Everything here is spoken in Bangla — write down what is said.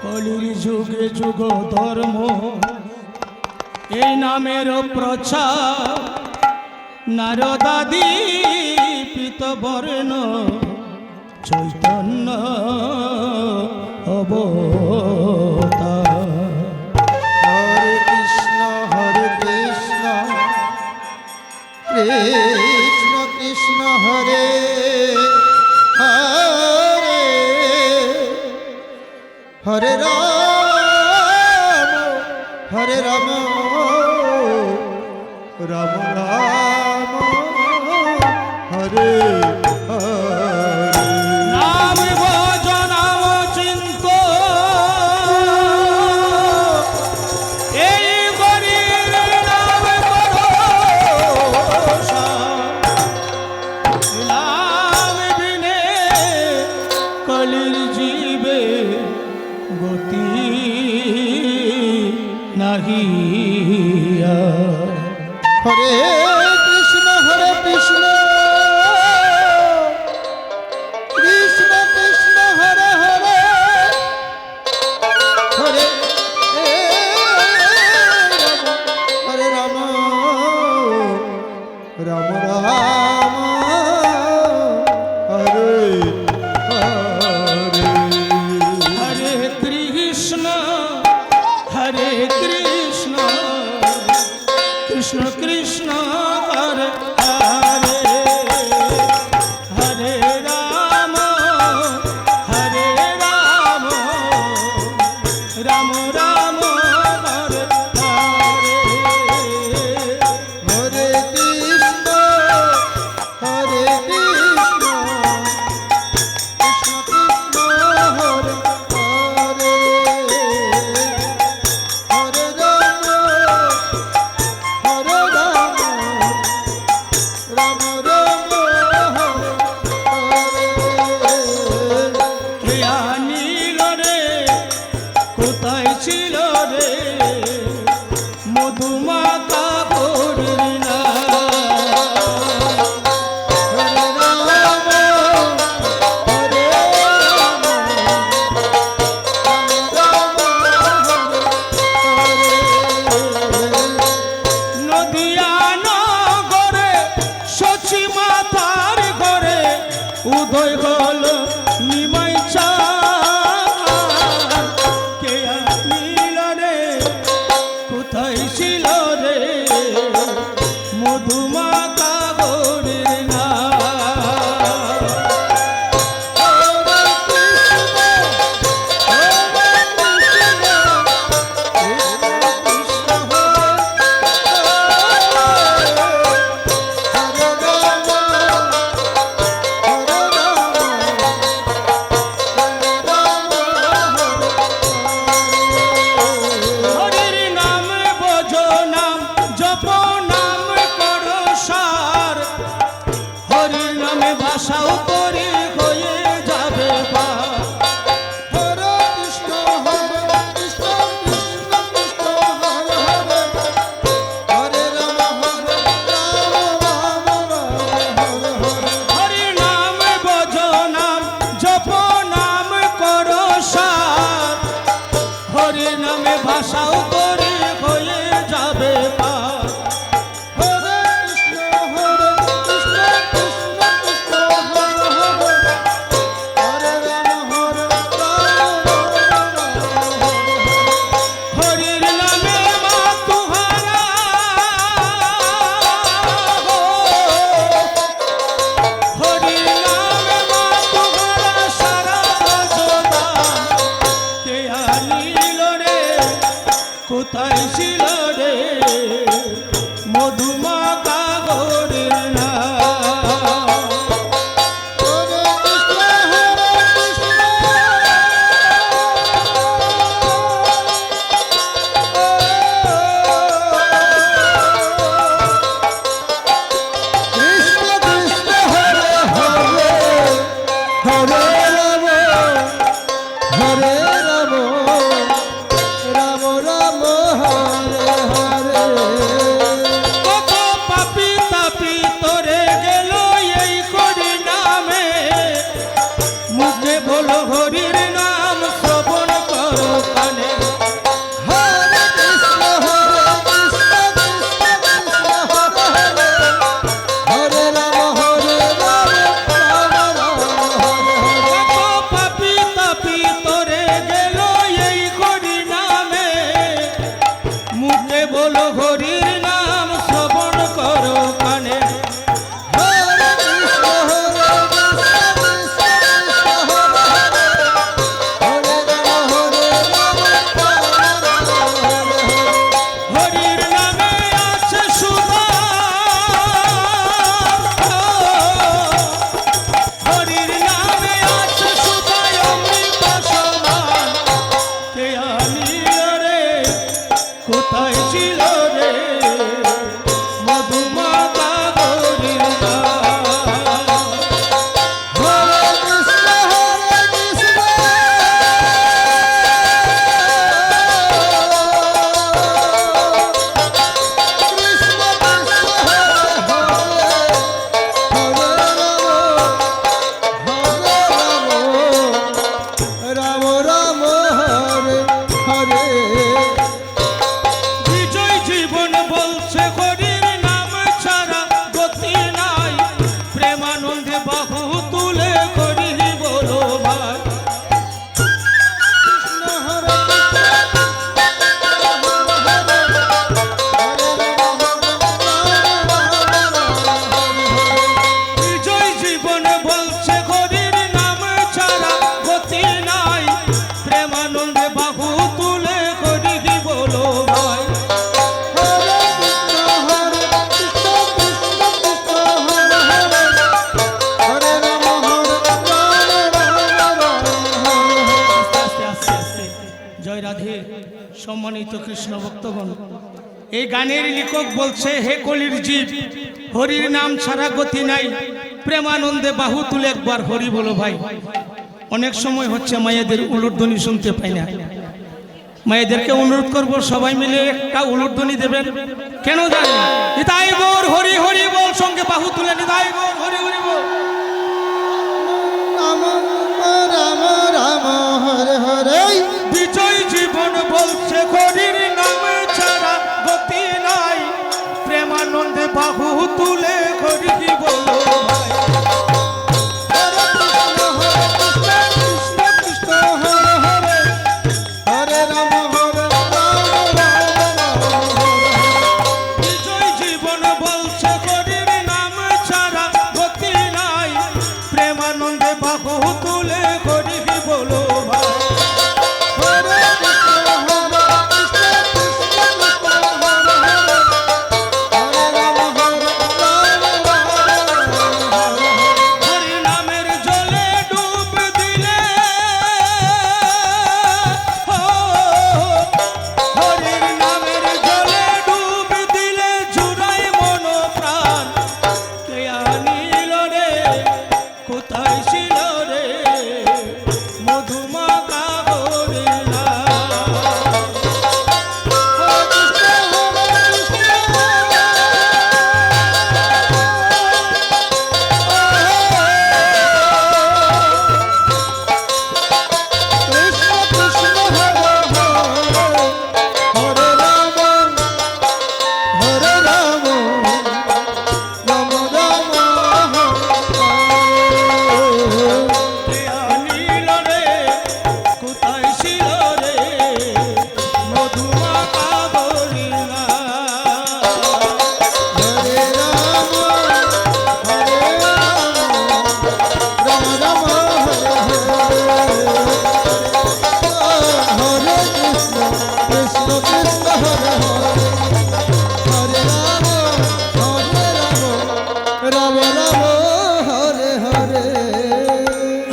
কলির যুগে যুগ ধর্ম এই নামের প্রচার নারদাদি পিতবর্ণ চৈতন্য অবতার। হরে কৃষ্ণ কৃষ্ণ কৃষ্ণ হরে হরে হরে রাম হরে রাম রাম রাম হরে হরে। নাম ভজ নাম চিন্ত এই হরির নাম ভরসা। নাম বিনে কলির জীবে গতি নাহি। হরে কৃষ্ণ কৃষ্ণ কৃষ্ণ হরে হরে হরে হরে রাম রাম রাম হরে হরে। হরে কৃষ্ণ কৃষ্ণ কৃষ্ণ হরে হরে হরে রাম রাম রাম হরে হরে। হরে কৃষ্ণ কৃষ্ণ কৃষ্ণ হরে হরে হরে রাম রাম রাম হরে হরে। কেয়া নীল রে কোথায় ছিল রে মধুমাতা করিল না। হরে রাম হরে রাম রাম রাম হরে হরে। নদিয়া নগরে শচী মাতার ঘরে উদয় হল নিমাই চাঁদ। কেয়া নীল রে কোথায় ছিল রে মধুমাতা করিল না। হরির নাম ভজ নাম জপ নাম করো সার। হরির নামে ভাষাও করি হয়ে যাবে পার। হরে কৃষ্ণ কৃষ্ণ কৃষ্ণ হরে হরে হরে রাম রাম হরে হরে। হরির নাম ভজ নাম জপ নাম করো সার। হরির নামে ভাষাও করি হয়ে যাবে পার। হরে কৃষ্ণ কৃষ্ণ কৃষ্ণ হরে হরে হরে রাম হরির নামে মা তুহারা হো। হরির নামে মা তুহারা সারা ভজদান। কেয়া নীল রে কোথায় ছিল রে মধুমাতা গরিল না। হরে কৃষ্ণ কৃষ্ণ কৃষ্ণ হরে হরে হরে রাম হরে রাম রাম রাম হরে হরে। কোথায় প্রেমানন্দে বাহু তুলে হরি বলো ভাই। হরে কৃষ্ণ কৃষ্ণ কৃষ্ণ হরে হরে, হরে রাম রাম রাম হরে হরে। আস্তে আস্তে আস্তে আস্তে। জয় রাধে। সম্মানিত কৃষ্ণ ভক্তগণ, এই গানের লেখক বলছে, হে কলির জীব, হরির নাম ছাড়া গতি নাই, প্রেমানন্দে বাহু তুলে একবার হরি বলো ভাই। অনেক সময় হচ্ছে মায়েদের উলুধ্বনি শুনতে পাই না। মায়েদেরকে অনুরোধ করব সবাই মিলে একটা উলুধ্বনি দেবেন। কেন জানেন? নিতাই গৌর হরি হরি বল, সঙ্গে বাহু তুলে নিতাই গৌর হরি হরি বল। রাম রাম রাম হরে হরে। বিজয় জীবন বলছে হরির নাম ছাড়া গতি নাই, প্রেমানন্দে বাহু তুলে হরি বলো ভাই। হরে কৃষ্ণ কৃষ্ণ কৃষ্ণ হরে হরে, হরে রাম